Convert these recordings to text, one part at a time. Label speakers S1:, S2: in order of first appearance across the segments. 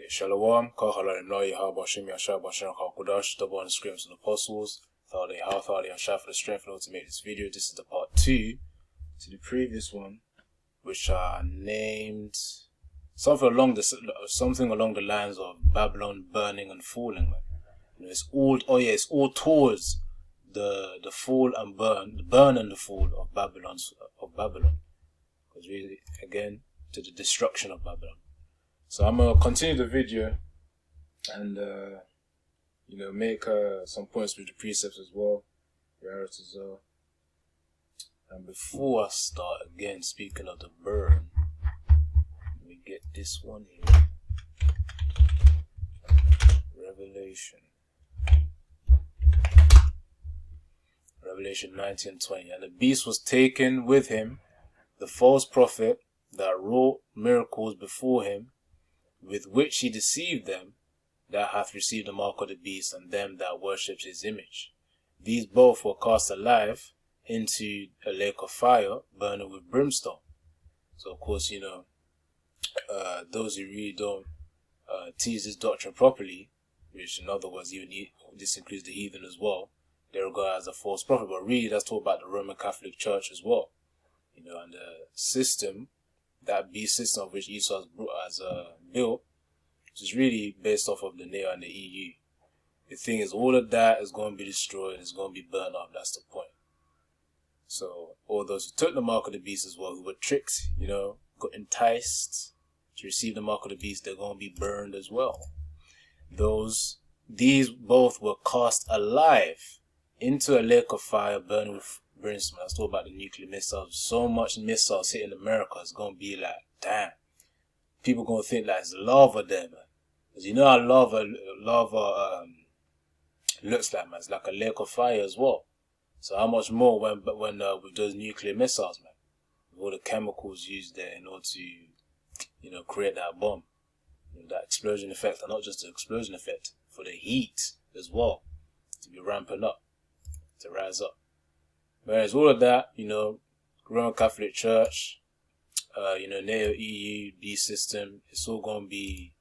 S1: Shalom, Kahala Noi, Habashim Yashab Bashan Hakudash, the one screams of the apostles, Thali Hathali and Shah for the strength to make this video. This is the part 2 to the previous one, which are named something along the lines of Babylon burning and falling. You know, it's all towards the fall and burn, the burn and the fall of Babylon. Because really, again, to the destruction of Babylon. So I'm gonna continue the video and make some points with the precepts as well, priorities as well. And before I start again, speaking of the burn, let me get this one here. Revelation 19:20. And the beast was taken with him, the false prophet that wrought miracles before him, with which he deceived them that hath received the mark of the beast and them that worships his image. These both were cast alive into a lake of fire, burning with brimstone. So of course, those who really don't tease this doctrine properly, which in other words, this includes the heathen as well, they regard as a false prophet. But really, that's talk about the Roman Catholic Church as well. And the system, that beast system of which Esau has built, which is really based off of the NATO and the EU. The thing is, all of that is going to be destroyed, it's going to be burned up, that's the point. So, all those who took the mark of the beast as well, who were tricked, got enticed to receive the mark of the beast, they're going to be burned as well. These both were cast alive into a lake of fire, burning with brimstone. Let's talk about the nuclear missiles. So much missiles hitting America, it's going to be like, damn. People going to think like it's lava there, man. Because how lava looks like, man. It's like a lake of fire as well. So how much more when with those nuclear missiles, man. With all the chemicals used there in order to, create that bomb. That explosion effect, and not just the explosion effect, for the heat as well. To be ramping up, to rise up. Whereas all of that, Roman Catholic Church, NATO, EU, B system, it's all going to be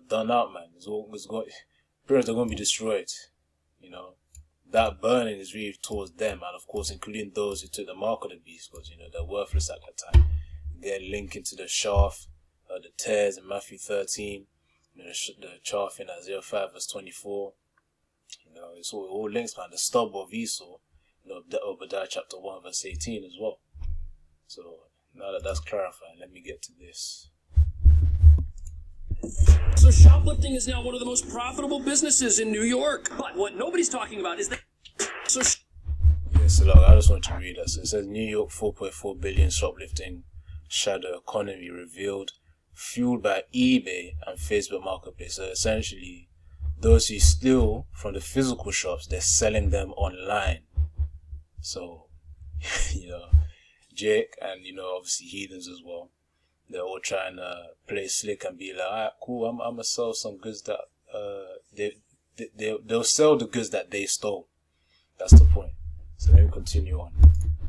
S1: done out, man. Parents are going to be destroyed. That burning is really towards them, and of course, including those who took the mark of the beast, because they're worthless at that time. They're linking to the shaft, the tares in Matthew 13, the chaff in Isaiah 5 verse 24. It's all links, man. The stub of Esau. Obadiah chapter 1 verse 18 as well. So now that that's clarified, let me get to this.
S2: So shoplifting is now one of the most profitable businesses in New York. But what nobody's talking about is that...
S1: So look, I just want to read that. So it says New York 4.4 billion shoplifting shadow economy revealed, fueled by eBay and Facebook Marketplace. So essentially, those who steal from the physical shops, they're selling them online. So, Jake and, obviously heathens as well, they're all trying to play slick and be like, alright, cool, I'm going to sell some goods that, they'll sell the goods that they stole. That's the point. So let me continue on.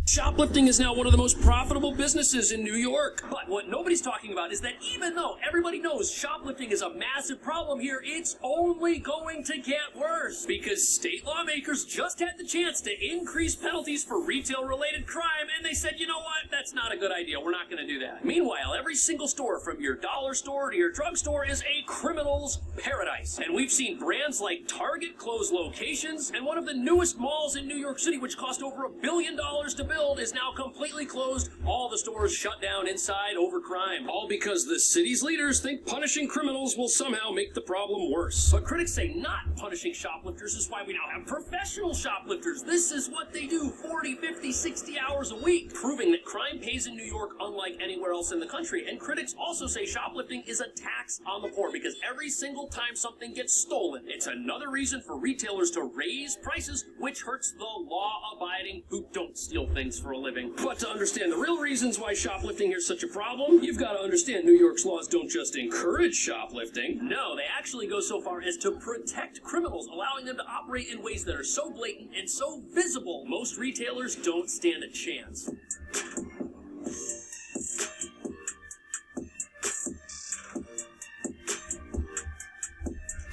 S2: Shoplifting is now one of the most profitable businesses in New York. But what nobody's talking about is that even though everybody knows shoplifting is a massive problem here, it's only going to get worse. Because state lawmakers just had the chance to increase penalties for retail-related crime, and they said, you know what, that's not a good idea, we're not going to do that. Meanwhile, every single store, from your dollar store to your drugstore, is a criminal's paradise. And we've seen brands like Target close locations, and one of the newest malls in New York City, which cost over $1 billion to build, is now completely closed. All the stores shut down inside over crime. All because the city's leaders think punishing criminals will somehow make the problem worse. But critics say not punishing shoplifters is why we now have professional shoplifters. This is what they do 40, 50, 60 hours a week, proving that crime pays in New York unlike anywhere else in the country. And critics also say shoplifting is a tax on the poor, because every single time something gets stolen, it's another reason for retailers to raise prices, which hurts the law-abiding who don't steal things for a living. But to understand the real reasons why shoplifting here is such a problem, you've got to understand New York's laws don't just encourage shoplifting. No, they actually go so far as to protect criminals, allowing them to operate in ways that are so blatant and so visible, most retailers don't stand a chance.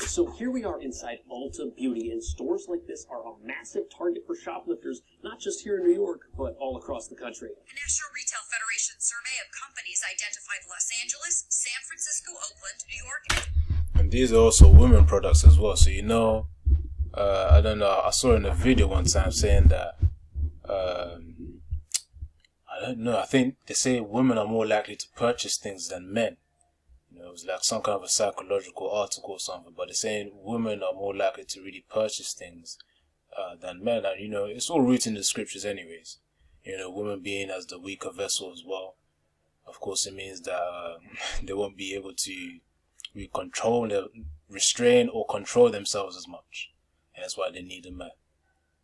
S2: So here we are inside Ulta Beauty, and stores like this are a massive target for shoplifters, not just here in New York, but all across the country.
S3: A National Retail Federation survey of companies identified Los Angeles, San Francisco, Oakland, New York,
S1: and these are also women products as well. So, you know, I don't know, I saw in a video one time saying that, I don't know, I think they say women are more likely to purchase things than men. You know, it was like some kind of a psychological article or something, but they're saying women are more likely to really purchase things than men. And, you know, it's all rooted in the scriptures anyways. You know, women being as the weaker vessel as well. Of course, it means that they won't be able to restrain or control themselves as much. And that's why they need a man.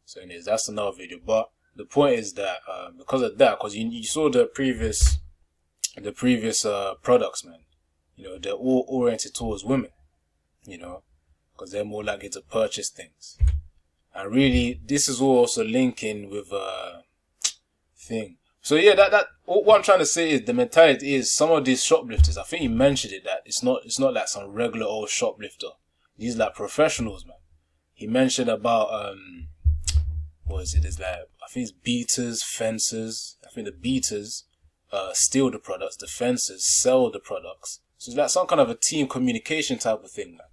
S1: So anyways, that's another video. But the point is that because of that, because you saw the previous products, man. You know, they're all oriented towards women. You know, because they're more likely to purchase things. And really, this is all also linking with thing. So yeah, that what I'm trying to say is the mentality is some of these shoplifters. I think you mentioned it, that it's not like some regular old shoplifter. These like professionals, man. He mentioned about what is it? It's like, I think it's beaters, fencers. I think the beaters steal the products, the fencers sell the products. So it's like some kind of a team communication type of thing, man.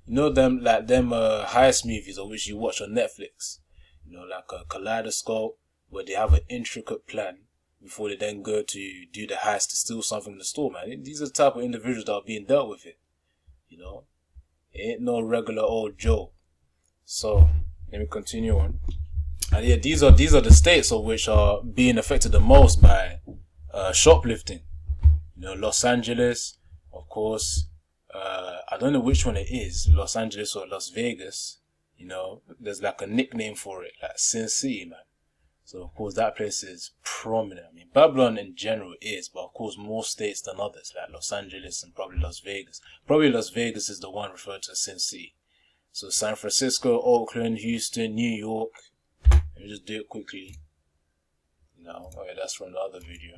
S1: You know them heist movies of which you watch on Netflix. You know, like a Kaleidoscope, where they have an intricate plan before they then go to do the heist to steal something in the store, man. These are the type of individuals that are being dealt with it. You know, it ain't no regular old Joe. So let me continue on. And yeah, these are the states of which are being affected the most by shoplifting. You know, Los Angeles, of course. I don't know which one it is, Los Angeles or Las Vegas. You know, there's like a nickname for it, like Sin City, man. So of course that place is prominent. I mean, Babylon in general is, but of course more states than others, like Los Angeles and probably Las Vegas. Probably Las Vegas is the one referred to as Sin City. So San Francisco, Oakland, Houston, New York. Let me just do it quickly. No, okay, that's from the other video.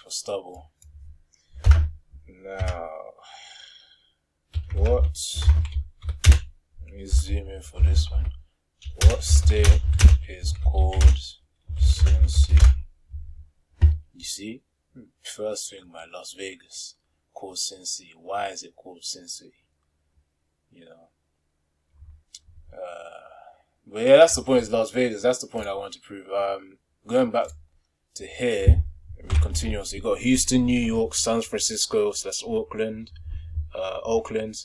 S1: For stubble. Now, what? Let me zoom in for this one. What state is called Sin City? You see? First thing, my Las Vegas called Sin City. Why is it called Sin City? You know. But yeah, that's the point. Is Las Vegas. That's the point I want to prove. Going back to here, we continue. So you got Houston, New York, San Francisco, so that's Oakland,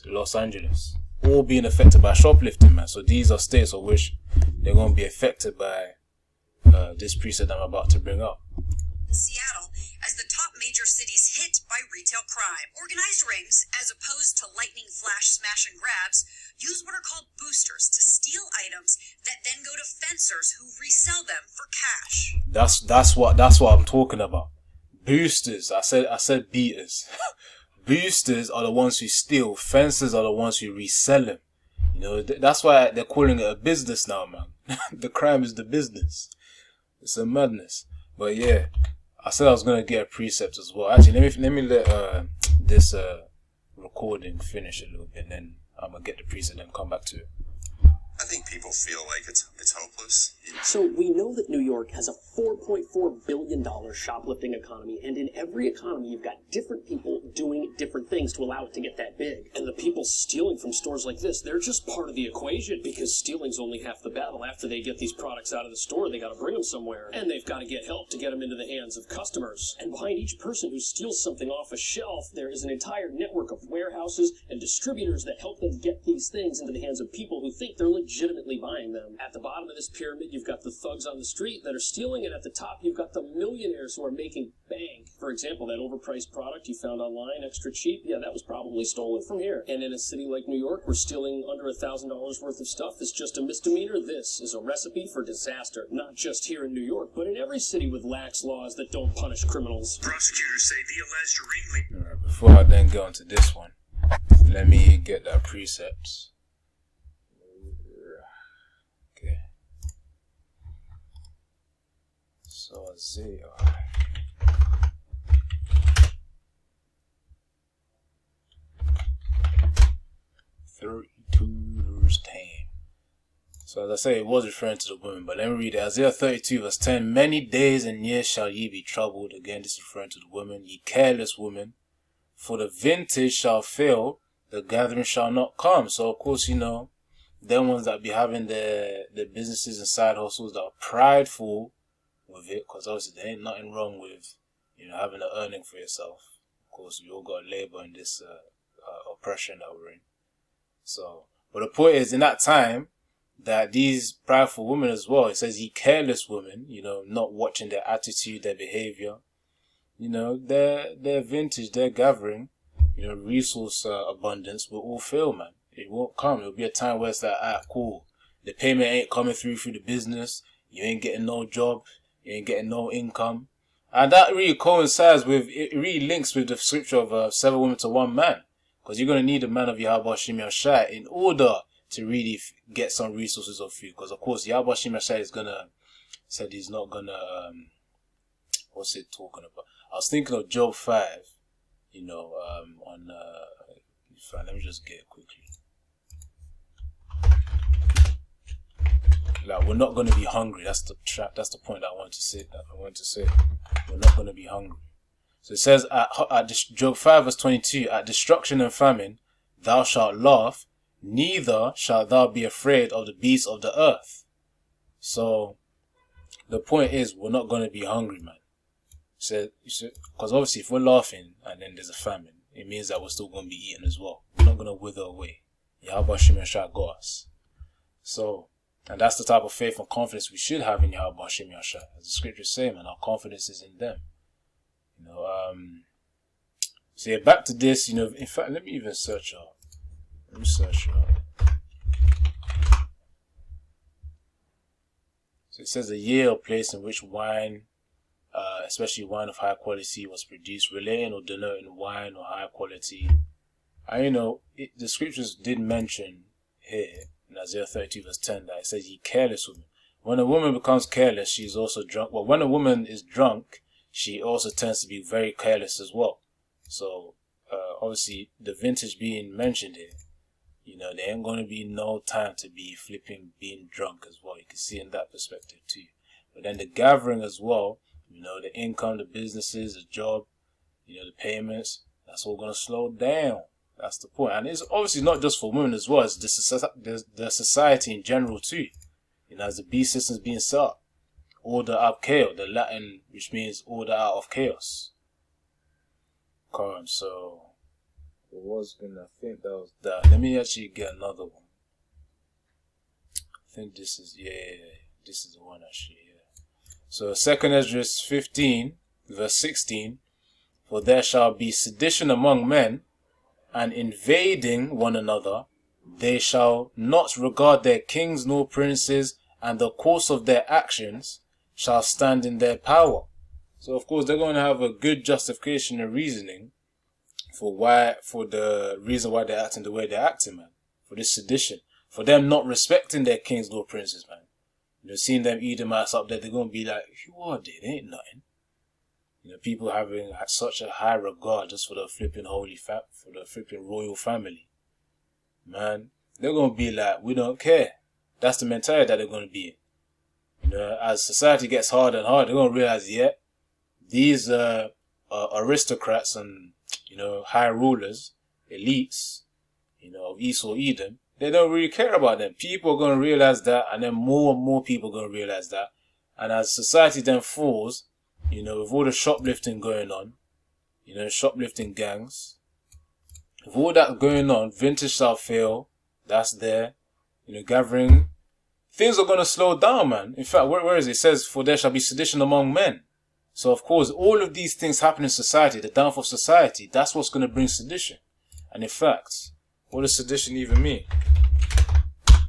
S1: Los Angeles, all being affected by shoplifting, man. So these are states of which they're going to be affected by this precept I'm about to bring up.
S3: Seattle as the top major cities hit by retail crime. Organized rings, as opposed to lightning flash smash and grabs, use what are called boosters to steal items that then go to fencers who resell them for cash.
S1: That's what I'm talking about. Boosters. I said beaters. Boosters are the ones who steal. Fencers are the ones who resell them. You know, that's why they're calling it a business now, man. The crime is the business. It's a madness. But yeah, I said I was gonna get a precept as well. Actually, let me let this recording finish a little bit, and then I'm gonna get the precept and come back to it.
S4: I think people feel like it's hopeless.
S2: So we know that New York has a $4.4 billion shoplifting economy, and in every economy you've got different people doing different things to allow it to get that big. And the people stealing from stores like this, they're just part of the equation, because stealing's only half the battle. After they get these products out of the store, they gotta bring them somewhere, and they've gotta get help to get them into the hands of customers. And behind each person who steals something off a shelf, there is an entire network of warehouses and distributors that help them get these things into the hands of people who think they're legitimately buying them. At the bottom of this pyramid, you've got the thugs on the street that are stealing, and at the top, you've got the millionaires who are making bank. For example, that overpriced product you found online, extra cheap, yeah, that was probably stolen from here. And in a city like New York, where stealing under $1,000 worth of stuff is just a misdemeanor, this is a recipe for disaster. Not just here in New York, but in every city with lax laws that don't punish criminals.
S4: Prosecutors say the alleged ringleader.
S1: Alright, before I then get onto this one, let me get that precept. Okay. So Isaiah. So as I say, it was referring to the women, but let me read it. Isaiah 32 verse 10, many days and years shall ye be troubled. Again, this is referring to the women. Ye careless women, for the vintage shall fail, the gathering shall not come. So of course, you know, them ones that be having their businesses and side hustles that are prideful with it, because obviously there ain't nothing wrong with, you know, having an earning for yourself. Of course, we all got to labor in this oppression that we're in. So, but the point is, in that time, that these prideful women as well, it says ye careless women, you know, not watching their attitude, their behavior, you know, their vintage, their gathering, you know, resource abundance will all fail, man. It won't come. It'll be a time where it's like, cool, the payment ain't coming through the business, you ain't getting no job, you ain't getting no income. And that really coincides with, it really links with the scripture of 7 women to 1 man. Because you're going to need a man of Yahweh Shem Yahshai in order to really get some resources of food. Because of course Yahweh Shem Yahshai is said he's not gonna what's it talking about? I was thinking of Job 5, you know, let me just get it quickly. Like, we're not gonna be hungry. That's the point I want to say. We're not gonna be hungry. So it says at Job 5 verse 22, at destruction and famine thou shalt laugh, neither shalt thou be afraid of the beasts of the earth. So the point is, we're not going to be hungry, man. So, because obviously if we're laughing and then there's a famine, it means that we're still going to be eating as well. We're not going to wither away. Yahweh Shem Yahshai got us. So, and that's the type of faith and confidence we should have in Yahweh Shem Yahshai. As the scriptures say, man, our confidence is in them. You know, so yeah, back to this, you know, in fact, let me even search out. Let me search it out. So it says a year or place in which wine, especially wine of high quality, was produced, relating or denoting wine or high quality. And you know, the scriptures did mention here in Isaiah 32 verse 10 that it says, ye careless women. When a woman becomes careless, she's also drunk. Well, when a woman is drunk, she also tends to be very careless as well. So, obviously, the vintage being mentioned here, you know, there ain't going to be no time to be being drunk as well. You can see in that perspective too. But then the gathering as well, you know, the income, the businesses, the job, you know, the payments, that's all going to slow down. That's the point. And it's obviously not just for women as well. It's the society in general too. You know, as the beast system's being set up. Order out of chaos, the Latin, which means order out of chaos. Come, so I think that was that. Let me actually get another one. I think this is, this is the one actually, So 2nd Ezra 15, verse 16, for there shall be sedition among men, and invading one another, they shall not regard their kings nor princes, and the course of their actions shall stand in their power. So of course they're going to have a good justification and reasoning for the reason why they're acting the way they're acting, man. For this sedition. For them not respecting their kings nor princes, man. You know, seeing them Edomites up there, they're going to be like, who are they? They ain't nothing. You know, people having such a high regard just for the flipping for the flipping royal family. Man, they're going to be like, we don't care. That's the mentality that they're going to be in. You know, as society gets harder and harder, they're going to realize, these aristocrats and, you know, high rulers, elites, you know, of Esau, Edom, they don't really care about them. People are going to realize that, and then more and more people are going to realize that. And as society then falls, you know, with all the shoplifting going on, you know, shoplifting gangs, with all that going on, vintage shall fail, that's there, you know, gathering, things are going to slow down, man. In fact, where is it? It says, for there shall be sedition among men. So, of course, all of these things happen in society, the downfall of society, that's what's going to bring sedition. And in fact, what does sedition even mean? It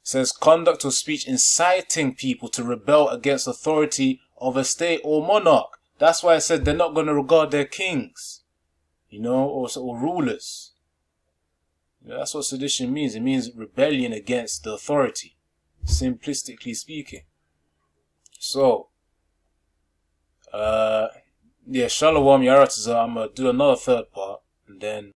S1: says, conduct or speech inciting people to rebel against authority of a state or monarch. That's why I said they're not going to regard their kings, you know, or rulers. You know, that's what sedition means. It means rebellion against the authority, simplistically speaking. So, Shalom Yaratazah. I'm going to do another third part, and then